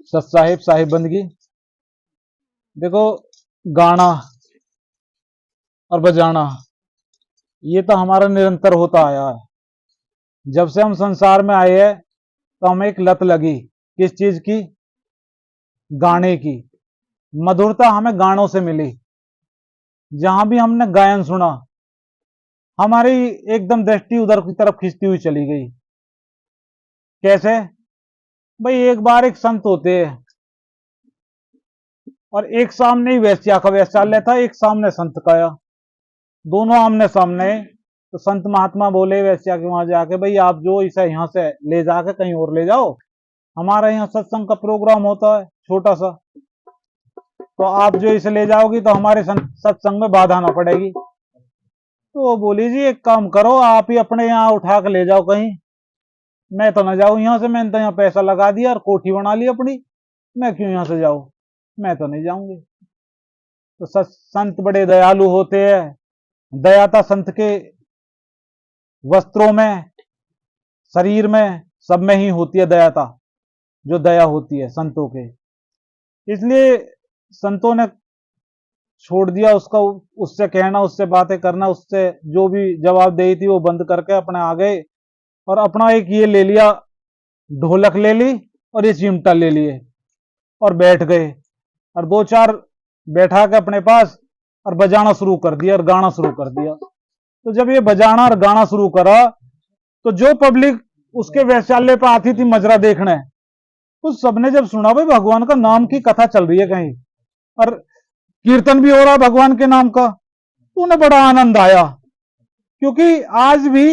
सत साहिब साहिब बंदगी। देखो, गाना और बजाना ये तो हमारा निरंतर होता आया है। जब से हम संसार में आए हैं तो हमें एक लत लगी, किस चीज की? गाने की। मधुरता हमें गानों से मिली। जहां भी हमने गायन सुना, हमारी एकदम दृष्टि उधर की तरफ खींचती हुई चली गई। कैसे? भाई, एक बार एक संत होते हैं और एक सामने ही वैश्या का वैश्यालय था, एक सामने संत का आया, दोनों आमने सामने। तो संत महात्मा बोले वैश्या के वहां जाके, भाई आप जो इसे यहां से ले जाके कहीं और ले जाओ, हमारा यहाँ सत्संग का प्रोग्राम होता है छोटा सा, तो आप जो इसे ले जाओगी तो हमारे सत्संग में बाधा ना पड़ेगी। तो वो बोली, जी एक काम करो, आप ही अपने यहाँ उठा के ले जाओ कहीं, मैं तो ना जाऊं यहाँ से, मैंने तो यहाँ पैसा लगा दिया और कोठी बना ली अपनी, मैं क्यों यहाँ से जाऊं, मैं तो नहीं जाऊंगी। तो संत बड़े दयालु होते हैं। दया था संत के वस्त्रों में, शरीर में, सब में ही होती है दयाता, जो दया होती है संतों के। इसलिए संतों ने छोड़ दिया उसका, उससे कहना, उससे बातें करना, उससे जो भी जवाबदेही थी वो बंद करके अपने आ गए और अपना एक ये ले लिया, ढोलक ले ली और ये चिमटा ले लिए और बैठ गए और दो चार बैठा के अपने पास और बजाना शुरू कर दिया और गाना शुरू कर दिया। तो जब ये बजाना और गाना शुरू करा तो जो पब्लिक उसके वैश्यालय पर आती थी मजरा देखने, तो सबने जब सुना भाई भगवान का नाम की कथा चल रही है कहीं और कीर्तन भी हो रहा भगवान के नाम का, तो उन्हें बड़ा आनंद आया। क्योंकि आज भी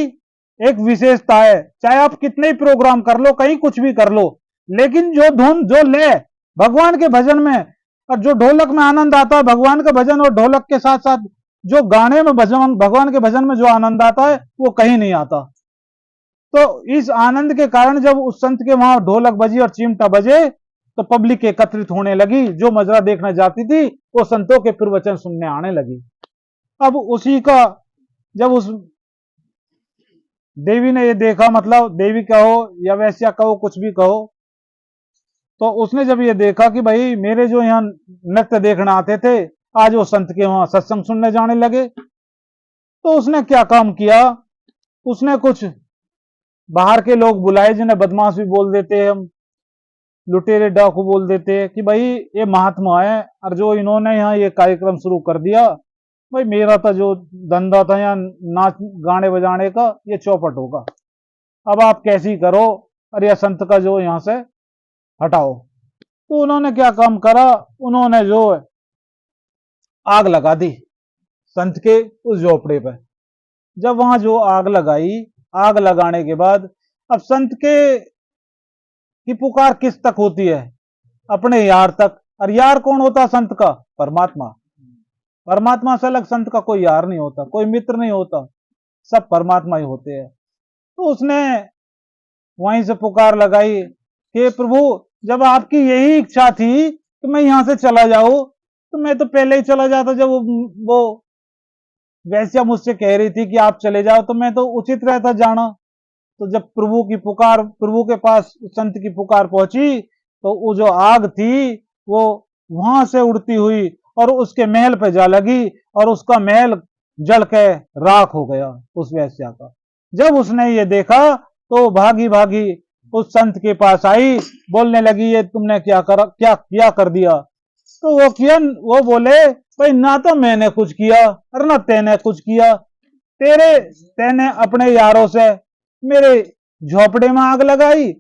एक विशेषता है, चाहे आप कितने ही प्रोग्राम कर लो, कहीं कुछ भी कर लो, लेकिन जो धुन, जो लय भगवान के भजन में और जो ढोलक में आनंद आता है भगवान का भजन, और ढोलक के साथ साथ जो गाने में भजन, भगवान के भजन में जो आनंद आता है वो कहीं नहीं आता। तो इस आनंद के कारण जब उस संत के वहां ढोलक बजी और चिमटा बजे तो पब्लिक एकत्रित होने लगी, जो मजरा देखने जाती थी वो संतों के प्रवचन सुनने आने लगी। अब उसी का, जब उस देवी ने ये देखा, मतलब देवी कहो या वैश्या कहो, कुछ भी कहो, तो उसने जब ये देखा कि भाई मेरे जो यहाँ नृत्य देखने आते थे आज वो संत के वहां सत्संग सुनने जाने लगे, तो उसने क्या काम किया, उसने कुछ बाहर के लोग बुलाए जिन्हें बदमाश भी बोल देते हैं हम, लुटेरे डाकू बोल देते हैं कि भाई ये महात्मा है और जो इन्होंने यहाँ ये कार्यक्रम शुरू कर दिया, भाई मेरा तो जो धंधा था यहाँ नाच गाने बजाने का, ये चौपट होगा, अब आप कैसी करो और यह संत का जो यहाँ से हटाओ। तो उन्होंने क्या काम करा, उन्होंने जो आग लगा दी संत के उस झोपड़े पर। जब वहां जो आग लगाई, आग लगाने के बाद अब संत के की पुकार किस तक होती है? अपने यार तक। और यार कौन होता है संत का? परमात्मा। परमात्मा से अलग संत का कोई यार नहीं होता, कोई मित्र नहीं होता, सब परमात्मा ही होते हैं। तो उसने वहीं से पुकार लगाई कि प्रभु जब आपकी यही इच्छा थी कि मैं यहां से चला जाऊं, तो मैं तो पहले ही चला जाता। जब वो वैश्या मुझसे कह रही थी कि आप चले जाओ, तो मैं तो उचित रहता जाना। तो जब प्रभु की पुकार, प्रभु के पास संत की पुकार पहुंची, तो वो जो आग थी वो वहां से उड़ती हुई और उसके महल पे जा लगी और उसका महल जल के राख हो गया उस वैश्या का। जब उसने ये देखा तो भागी भागी उस संत के पास आई, बोलने लगी ये तुमने क्या किया कर दिया। तो वो बोले भाई ना तो मैंने कुछ किया और ना तेने कुछ किया, तेने अपने यारों से मेरे झोपड़े में आग लगाई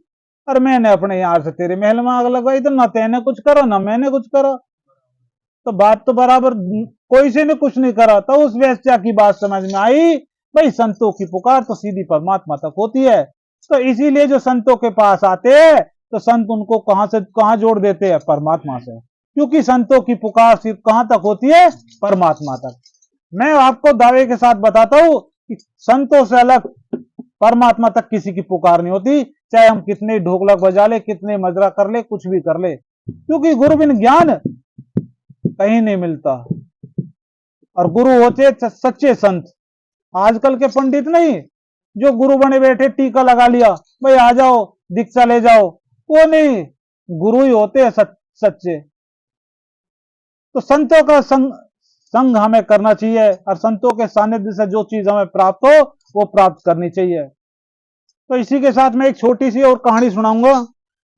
और मैंने अपने यार से तेरे महल में आग लगाई, तो ना तेने कुछ करा ना मैंने कुछ करा, तो बात तो बराबर, कोई से ने कुछ नहीं करा। तो उस वैश्या की बात समझ में आई, भाई संतों की पुकार तो सीधी परमात्मा तक होती है। तो इसीलिए जो संतों के पास आते हैं तो संत उनको कहां जोड़ देते हैं? परमात्मा से, क्योंकि संतों की पुकार सिर्फ कहां तक होती है? परमात्मा तक। मैं आपको दावे के साथ बताता हूं कि संतों से अलग परमात्मा तक किसी की पुकार नहीं होती, चाहे हम कितने ढोलक बजा ले, कितने मजरा कर ले, कुछ भी कर ले, क्योंकि गुरु बिन ज्ञान कहीं नहीं मिलता। और गुरु होते सच्चे संत, आजकल के पंडित नहीं जो गुरु बने बैठे टीका लगा लिया, भाई आ जाओ दीक्षा ले जाओ, वो नहीं। गुरु ही होते हैं सच्चे। तो संतों का संग हमें करना चाहिए और संतों के सानिध्य से जो चीज हमें प्राप्त हो वो प्राप्त करनी चाहिए। तो इसी के साथ मैं एक छोटी सी और कहानी सुनाऊंगा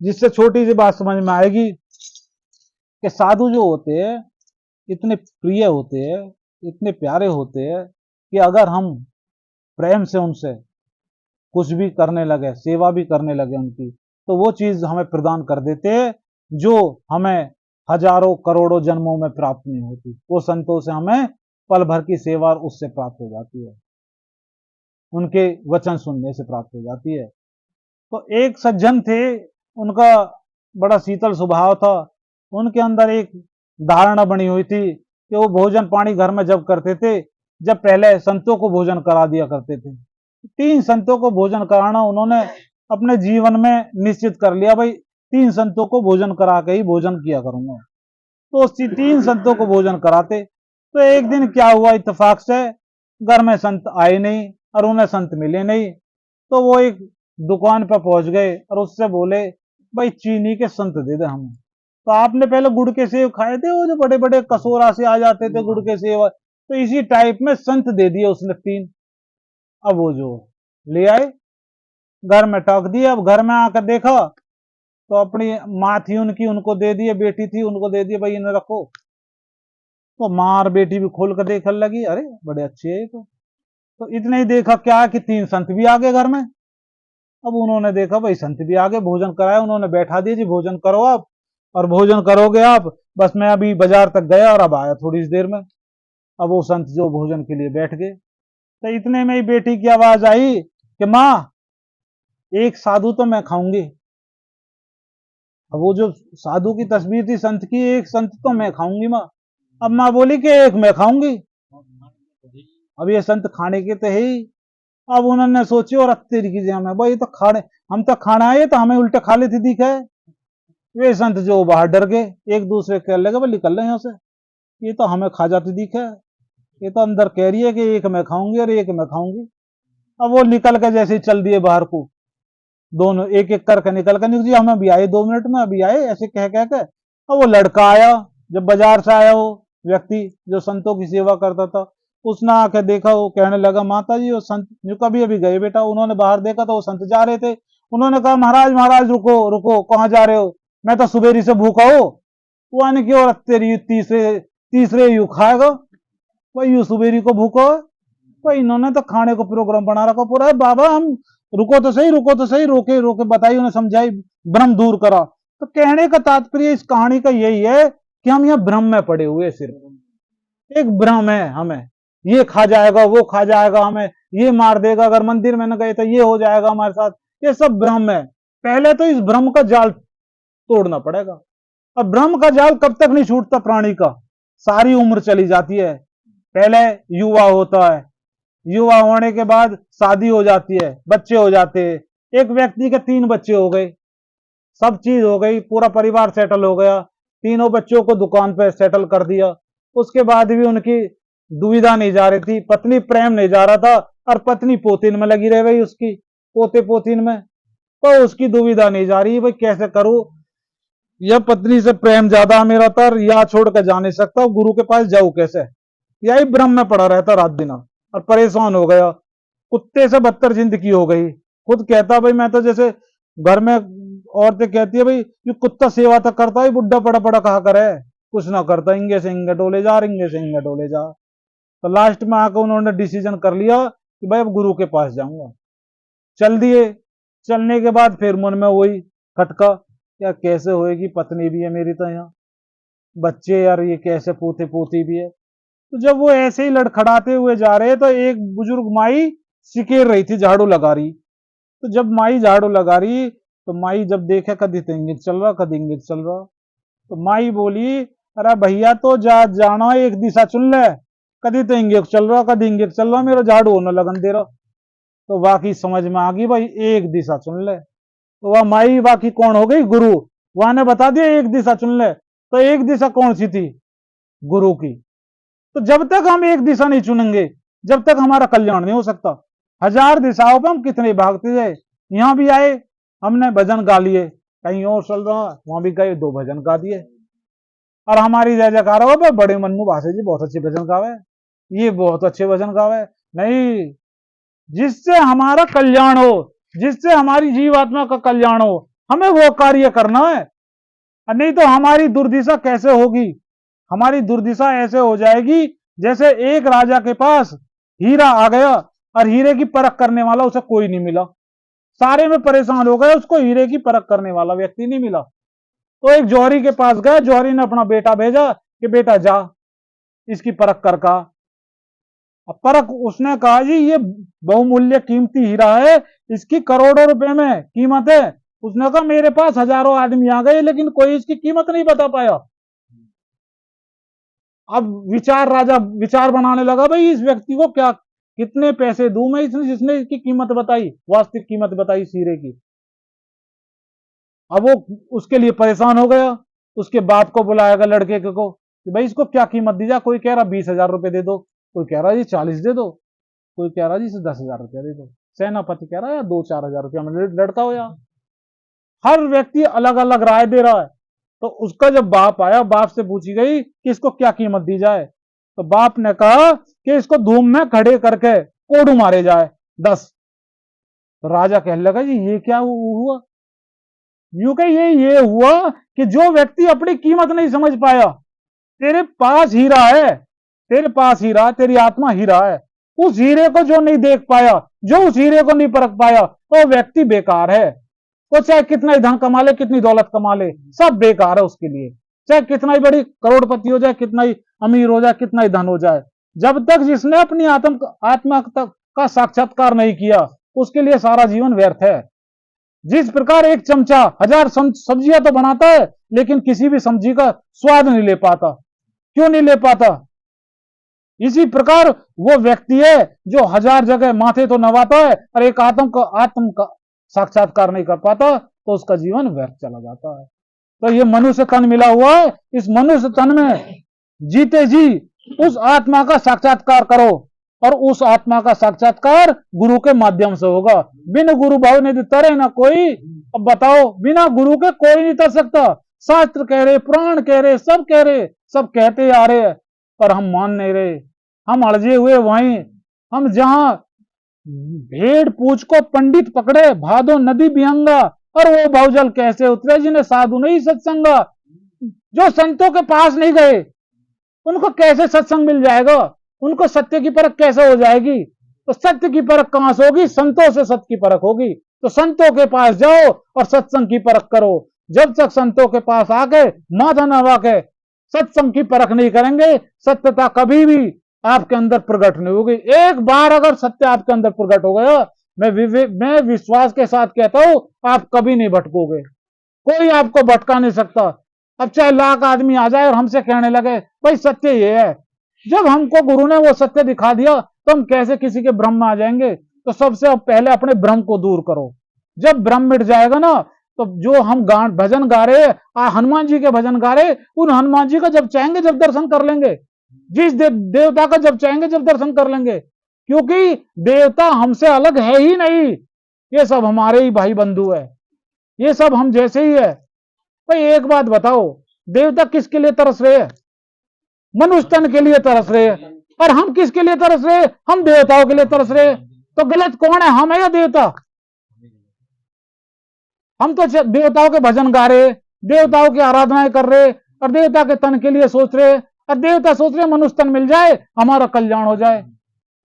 जिससे छोटी सी बात समझ में आएगी कि साधु जो होते हैं इतने प्रिय होते हैं, इतने प्यारे होते हैं कि अगर हम प्रेम से उनसे कुछ भी करने लगे, सेवा भी करने लगे उनकी, तो वो चीज हमें प्रदान कर देते हैं जो हमें हजारों करोड़ों जन्मों में प्राप्त नहीं होती। वो संतों से हमें पल भर की सेवा उससे प्राप्त हो जाती है, उनके वचन सुनने से प्राप्त हो जाती है। तो एक सज्जन थे, उनका बड़ा शीतल स्वभाव था। उनके अंदर एक धारणा बनी हुई थी कि वो भोजन पानी घर में जब करते थे, जब पहले संतों को भोजन करा दिया करते थे। 3 संतों को भोजन कराना उन्होंने अपने जीवन में निश्चित कर लिया, भाई 3 संतों को भोजन करा के ही भोजन किया करूंगा। तो उस 3 संतों को भोजन कराते। तो एक दिन क्या हुआ, इत्तेफाक से घर में संत आए नहीं और उन्हें संत मिले नहीं। तो वो एक दुकान पर पहुंच गए और उससे बोले, भाई चीनी के संत दे दे हमें। तो आपने पहले गुड़ के सेव खाए थे, वो जो बड़े बड़े कसोरा से आ जाते थे गुड़ के सेव, तो इसी टाइप में संत दे दिए उसने 3। अब वो जो ले आए, घर में टोक दिए। अब घर में आकर देखा तो अपनी माँ थी उनकी, उनको दे दिए, बेटी थी उनको दे दिए, भाई इन्हें रखो। तो माँ और बेटी भी खोल कर देखने लगी, अरे बड़े अच्छे है तो इतने ही देखा क्या कि 3 संत भी आ गए घर में। अब उन्होंने देखा भाई संत भी आगे, भोजन कराया, उन्होंने बैठा दिया, जी भोजन करो आप, और भोजन करोगे आप, बस मैं अभी बाजार तक गया और अब आया थोड़ी देर में। अब वो संत जो भोजन के लिए बैठ गए। तो इतने में ही बेटी की आवाज आई कि माँ एक साधु तो मैं खाऊंगी। अब वो जो साधु की तस्वीर थी संत की, एक संत तो मैं खाऊंगी माँ। अब माँ बोली कि एक मैं खाऊंगी। अब ये संत खाने के तो है ही। अब उन्होंने सोची और तेरी की हमें भाई तो खाने, हम तो खाना आए तो हमें उल्टे खा लेते दिखे। वे संत जो बाहर डर गए, एक दूसरे कह लगे भाई निकल रहे यहाँ से, ये तो हमें खा जाती दिखे, ये तो अंदर कह रही है कि एक मैं खाऊंगी और एक मैं खाऊंगी। अब वो निकल के जैसे ही चल दिए बाहर को, दोनों एक एक करके निकल कर, जी हम अभी आए 2 मिनट में अभी आए, ऐसे कह के। अब वो लड़का आया, जब बाजार से आया वो व्यक्ति जो संतों की सेवा करता था, उसने आके देखा, वो कहने लगा माता जी वो संत जो कभी अभी गए बेटा। उन्होंने बाहर देखा तो वो संत जा रहे थे। उन्होंने कहा महाराज महाराज रुको रुको, कहाँ जा रहे हो, मैं तो सुबेरी से भूखा हो। वो आने की और तेरी तीसरे यू खाएगा, भाई यू सुबेरी को भूखा हो। भाई इन्होंने तो खाने को प्रोग्राम बना रखा पूरा। बाबा हम रुको तो सही, रुको तो सही, रोके रोके बताई, उन्हें समझाई, भ्रम दूर करा। तो कहने का तात्पर्य इस कहानी का यही है कि हम यहाँ भ्रम में पड़े हुए, सिर्फ एक भ्रम है हमें, ये खा जाएगा वो खा जाएगा, हमें ये मार देगा, अगर मंदिर में न गए तो ये हो जाएगा हमारे साथ, ये सब भ्रम है। पहले तो इस भ्रम का जाल तोड़ना पड़ेगा। अब भ्रम का जाल कब तक नहीं छूटता प्राणी का, सारी उम्र चली जाती है। पहले युवा होता है, युवा होने के बाद शादी हो जाती है, बच्चे हो जाते हैं। एक व्यक्ति के 3 बच्चे हो गए, सब चीज हो गई, पूरा परिवार सेटल हो गया, तीनों बच्चों को दुकान पे सेटल कर दिया। उसके बाद भी उनकी दुविधा नहीं जा रही थी, पत्नी प्रेम नहीं जा रहा था, और पत्नी पोतीन में लगी रह गई, उसकी पोते पोतीन में। तो उसकी दुविधा नहीं जा रही, भाई कैसे करूं, यह पत्नी से प्रेम ज्यादा मेरा तर, या छोड़ कर जा नहीं सकता, गुरु के पास जाऊं कैसे। यही भ्रम में पड़ा रहता रात दिन और परेशान हो गया, कुत्ते से बदतर जिंदगी हो गई। खुद कहता भाई मैं तो, जैसे घर में औरतें कहती है भाई ये कुत्ता सेवा तक करता है, बुढ़ा पड़ा पड़ा कहा करे, कुछ ना करता, इंगे से इंगे डोले जा, रिंगे से इंगे डोले जा। तो लास्ट में आकर उन्होंने डिसीजन कर लिया कि भाई अब गुरु के पास जाऊंगा। चल दिए। चलने के बाद फिर मन में वही खटका, क्या कैसे होएगी, पत्नी भी है मेरी तो यहाँ, बच्चे यार ये कैसे, पोते पोती भी है। तो जब वो ऐसे ही लड़खड़ाते हुए जा रहे तो एक बुजुर्ग माई सिकेर रही थी, झाड़ू लगा रही। तो जब माई झाड़ू लगा रही तो माई जब देखे कदी तो इंगित चल रहा, कदी इंगित चल रहा। तो माई बोली अरे भैया तो जाना एक दिशा चुन ले, कदी तो इंगित चल रहा, कदी इंगित चल रहा, मेरा झाड़ू होने लगन दे रहा। तो वाकई समझ में आ गई भाई एक दिशा चुन ले। तो वह माई बाकी कौन हो गई, गुरु। वहां ने बता दिया एक दिशा चुन ले। तो एक दिशा कौन सी थी, गुरु की। तो जब तक हम एक दिशा नहीं चुनेंगे, जब तक हमारा कल्याण नहीं हो सकता। 1000 दिशाओं पर हम कितने भागते जाए। यहां भी आए, हमने भजन गा लिए, कहीं और चल रहा, वहां भी गए 2 भजन गा दिए, और हमारी जय जयकार हो भाई, बड़े मन्नू भाषा जी बहुत अच्छे भजन गावे, ये बहुत अच्छे भजन गावे। नहीं, जिससे हमारा कल्याण हो, जिससे हमारी जीवात्मा का कल्याण हो, हमें वो कार्य करना है। नहीं तो हमारी दुर्दिशा कैसे होगी? हमारी दुर्दिशा ऐसे हो जाएगी जैसे एक राजा के पास हीरा आ गया और हीरे की परख करने वाला उसे कोई नहीं मिला, सारे में परेशान हो गए, उसको हीरे की परख करने वाला व्यक्ति नहीं मिला। तो एक जौहरी के पास गए, जौहरी ने अपना बेटा भेजा कि बेटा जा इसकी परख कर का। अब परख उसने कहा जी ये बहुमूल्य कीमती हीरा है, इसकी करोड़ों रुपए में कीमत है। उसने कहा मेरे पास हजारों आदमी आ गए लेकिन कोई इसकी कीमत नहीं बता पाया। अब राजा विचार बनाने लगा, भाई इस व्यक्ति को क्या कितने पैसे दूं मैं इसने जिसने इसकी कीमत बताई, वास्तविक कीमत बताई हीरे की। अब वो उसके लिए परेशान हो गया, उसके बाप को बुलाएगा लड़के को कि भाई इसको क्या कीमत दी जाए। कोई कह रहा 20,000 रुपए दे दो, कोई कह रहा जी 40 दे दो, कोई कह रहा जी 10,000 रुपया दे दो, सेनापति कह रहा है 2-4 हजार रुपया में लड़का हो। यार हर व्यक्ति अलग अलग राय दे रहा है। तो उसका जब बाप आया, बाप से पूछी गई कि इसको क्या कीमत दी जाए, तो बाप ने कहा कि इसको धूम में खड़े करके कोड़ू मारे जाए 10। तो राजा कहने लगा जी ये क्या हुआ? यूं कही ये हुआ कि जो व्यक्ति अपनी कीमत नहीं समझ पाया, तेरे पास हीरा है, तेरे पास हीरा, तेरी आत्मा हीरा है, उस हीरे को जो नहीं देख पाया, जो उस हीरे को नहीं परख पाया, वो व्यक्ति बेकार है। वो चाहे कितना ही धन कमा ले, कितनी दौलत कमा ले, सब बेकार है उसके लिए। चाहे कितना ही बड़ी करोड़पति हो जाए, कितना ही अमीर हो जाए, कितना ही धन हो जाए, जब तक जिसने अपनी आत्मा तक का साक्षात्कार नहीं किया, उसके लिए सारा जीवन व्यर्थ है। जिस प्रकार एक चमचा 1000 सब्जियां तो बनाता है लेकिन किसी भी सब्जी का स्वाद नहीं ले पाता, क्यों नहीं ले पाता? इसी प्रकार वो व्यक्ति है जो 1000 जगह माथे तो नवाता है और एक आत्म का साक्षात्कार नहीं कर पाता, तो उसका जीवन व्यर्थ चला जाता है। तो ये मनुष्य तन मिला हुआ है, इस मनुष्य तन में जीते जी उस आत्मा का साक्षात्कार करो, और उस आत्मा का साक्षात्कार गुरु के माध्यम से होगा। बिन गुरु भाव नहीं तरे ना कोई। अब बताओ, बिना गुरु के कोई नहीं तर सकता। शास्त्र कह रहे, पुराण कह रहे, सब कह रहे, सब कहते आ रहे, पर हम मान नहीं रहे। हम अड़जे हुए वहीं, हम जहां भेड़ पूछ को पंडित पकड़े, भादो नदी बिहंगा, और वो भावजल कैसे उतरे जिन्हें साधु नहीं सत्संगा। जो संतों के पास नहीं गए उनको कैसे सत्संग मिल जाएगा? उनको सत्य की परख कैसे हो जाएगी? तो सत्य की परख कहां से होगी? संतों से सत्य की परख होगी। तो संतों के पास जाओ और सत्संग की परख करो। जब तक संतों के पास आके माथा नवा के सत्संग की परख नहीं करेंगे, सत्यता कभी भी आपके अंदर प्रकट नहीं होगी। एक बार अगर सत्य आपके अंदर प्रकट हो गया, मैं विश्वास के साथ कहता हूं, आप कभी नहीं भटकोगे। कोई आपको भटका नहीं सकता। अब चाहे लाख आदमी आ जाए और हमसे कहने लगे भाई सत्य ये है, जब हमको गुरु ने वो सत्य दिखा दिया तो हम कैसे किसी के भ्रम में आ जाएंगे? तो सबसे पहले अपने भ्रम को दूर करो। जब भ्रम मिट जाएगा ना, तो जो हम भजन गा रहे, हनुमान जी के भजन गा रहे, उन हनुमान जी का जब चाहेंगे जब दर्शन कर लेंगे, जिस देवता का जब चाहेंगे जब दर्शन कर लेंगे, क्योंकि देवता हमसे अलग है ही नहीं। ये सब हमारे ही भाई बंधु है, ये सब हम जैसे ही है। भाई एक बात बताओ, देवता किसके लिए तरस रहे हैं? मनुष्य तन के लिए तरस रहे हैं। और हम किसके लिए तरस रहे? हम देवताओं के लिए तरस रहे। तो गलत कौन है, हम है या देवता? हम तो देवताओं के भजन गा रहे, देवताओं की आराधनाएं कर रहे, और देवता के तन के लिए सोच रहे, और देवता सोच रहे मनुष्य तन मिल जाए, हमारा कल्याण हो जाए।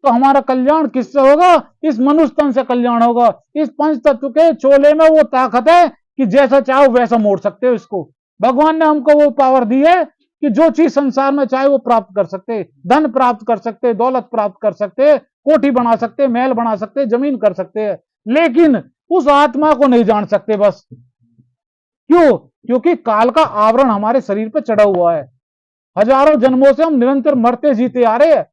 तो हमारा कल्याण किससे होगा? इस मनुष्य तन से कल्याण होगा। इस पंच तत्व के चोले में वो ताकत है कि जैसा चाहो वैसा मोड़ सकते हो इसको। भगवान ने हमको वो पावर दी है कि जो चीज संसार में चाहे वो प्राप्त कर सकते, धन प्राप्त कर सकते, दौलत प्राप्त कर सकते, कोठी बना सकते, महल बना सकते, जमीन कर सकते हैं, लेकिन उस आत्मा को नहीं जान सकते। बस क्यों? क्योंकि काल का आवरण हमारे शरीर पर चढ़ा हुआ है। हजारों जन्मों से हम निरंतर मरते जीते आ रहे हैं,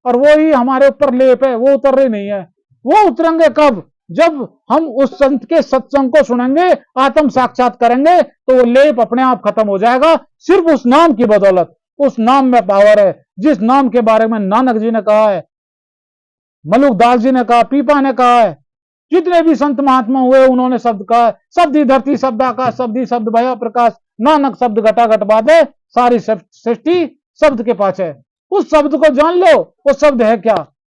और वो ही हमारे ऊपर लेप है, वो उतर रहे नहीं है। वो उतरेंगे कब? जब हम उस संत के सत्संग को सुनेंगे, आत्म साक्षात करेंगे, तो वो लेप अपने आप खत्म हो जाएगा, सिर्फ उस नाम की बदौलत। उस नाम में पावर है, जिस नाम के बारे में नानक जी ने कहा है, मलुकदास जी ने कहा, पीपा ने कहा है, जितने भी संत महात्मा हुए उन्होंने शब्द कहा, शब्द ही धरती शब्द आकाश, शब्द ही शब्द भया प्रकाश, नानक शब्द घटा घट बाधे, सारी सृष्टि शब्द के पास है। उस शब्द को जान लो, वो शब्द है क्या,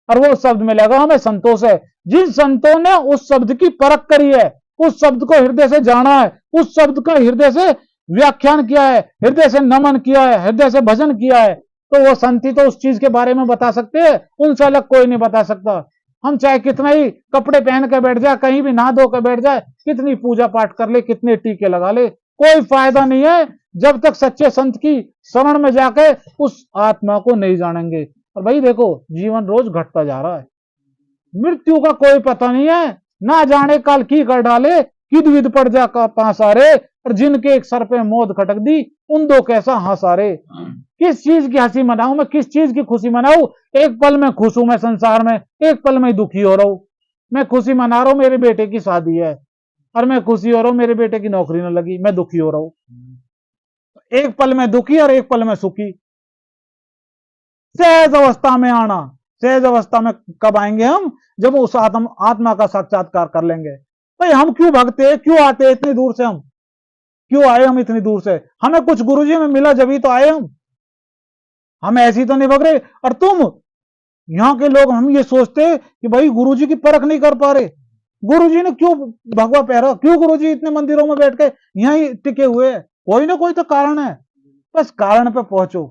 और वो शब्द मिलेगा हमें संतोष है। जिन संतों ने उस शब्द की परख करी है, उस शब्द को हृदय से जाना है, उस शब्द का हृदय से व्याख्यान किया है, हृदय से नमन किया है, हृदय से भजन किया है, तो वो संत ही तो उस चीज के बारे में बता सकते हैं, उनसे अलग कोई नहीं बता सकता। हम चाहे कितना ही कपड़े पहन के बैठ जाए, कहीं भी नहा धो के बैठ जाए, कितनी पूजा पाठ कर ले, कितने टीके लगा ले, कोई फायदा नहीं है जब तक सच्चे संत की शरण में जाके उस आत्मा को नहीं जानेंगे। और भाई देखो, जीवन रोज घटता जा रहा है, मृत्यु का कोई पता नहीं है, ना जाने काल की कर डाले, किद विद पड़ जा का पासारे, और जिनके एक सर पे मौत खटक दी, उन दो कैसा हंसारे। किस चीज की हंसी मनाऊं मैं, किस चीज की खुशी मनाऊं? एक पल में खुश हूं मैं संसार में, एक पल में दुखी हो रहा हूं। मैं खुशी मना रहा हूं मेरे बेटे की शादी है, और मैं खुशी हो रहा हूं मेरे बेटे की नौकरी न लगी, मैं दुखी हो रहा हूं। एक पल में दुखी और एक पल में सुखी। सहज अवस्था में आना, सहज अवस्था में कब आएंगे हम? जब उस आत्मा का साक्षात्कार कर लेंगे। भाई हम क्यों भागते, क्यों आते इतनी दूर से, हम क्यों आए, हम इतनी दूर से? हमें कुछ गुरुजी में मिला जब ही तो आए हम ऐसी तो नहीं भग रहे। और तुम यहाँ के लोग, हम ये सोचते कि भाई गुरुजी की परख नहीं कर पा रहे, गुरुजी ने क्यों भगवा पहरा, क्यों गुरुजी इतने मंदिरों में बैठ के यहीं टिके हुए हैं? कोई ना कोई तो कारण है, बस कारण पे पहुंचो।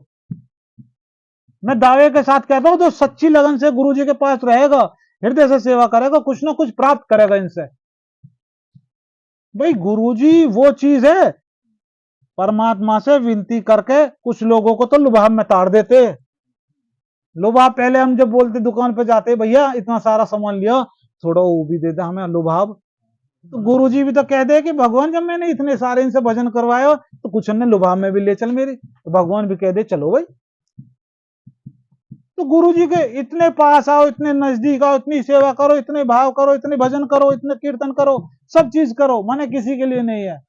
मैं दावे के साथ कहता हूं, जो सच्ची लगन से गुरुजी के पास रहेगा, हृदय से सेवा करेगा, कुछ ना कुछ प्राप्त करेगा इनसे। भाई गुरुजी वो चीज है, परमात्मा से विनती करके कुछ लोगों को तो लुभाव में ताड़ देते। लुभाव पहले हम जब बोलते दुकान पे जाते, भैया इतना सारा सामान लिया, थोड़ा वो भी दे दे हमें लुभाव। तो गुरुजी भी तो कह दे कि भगवान जब मैंने इतने सारे इनसे भजन करवाया तो कुछ हमने लुभाव में भी ले चल मेरी, तो भगवान भी कह दे चलो भाई। तो गुरुजी के इतने पास आओ, इतने नजदीक आओ, इतनी सेवा करो, इतने भाव करो, इतने भजन करो, इतने कीर्तन करो, सब चीज करो, माने किसी के लिए नहीं है,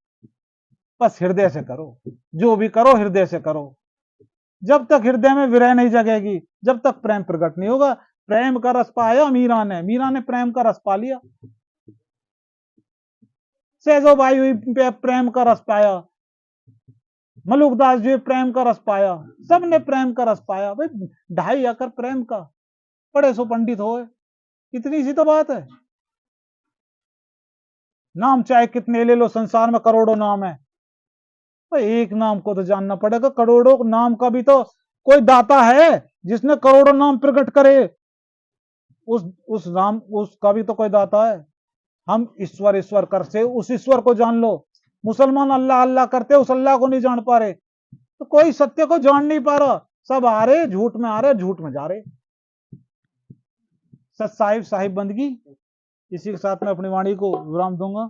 बस हृदय से करो। जो भी करो हृदय से करो। जब तक हृदय में विरह नहीं जगेगी, जब तक प्रेम प्रकट नहीं होगा। प्रेम का रस पाया मीरा ने प्रेम का रस पा लिया। सेजो बाई हुई प्रेम का रस पाया, मलुकदास जी प्रेम का रस पाया, सबने प्रेम का रस पाया। भाई 2.5 एकड़ प्रेम का, पढ़े सो पंडित हो, इतनी सी तो बात है। नाम चाहे कितने ले लो, संसार में करोड़ों नाम है, भाई एक नाम को तो जानना पड़ेगा। करोड़ों नाम का भी तो कोई दाता है जिसने करोड़ों नाम प्रकट करे, उस नाम उसका भी तो कोई दाता है। हम ईश्वर ईश्वर करते, उस ईश्वर को जान लो। मुसलमान अल्लाह अल्लाह करते, उस अल्लाह को नहीं जान पा रहे, तो कोई सत्य को जान नहीं पा रहा। सब आ रहे झूठ में, आ रहे झूठ में जा रहे। सत साहिब साहिब बंदगी। इसी के साथ मैं अपनी वाणी को विराम दूंगा।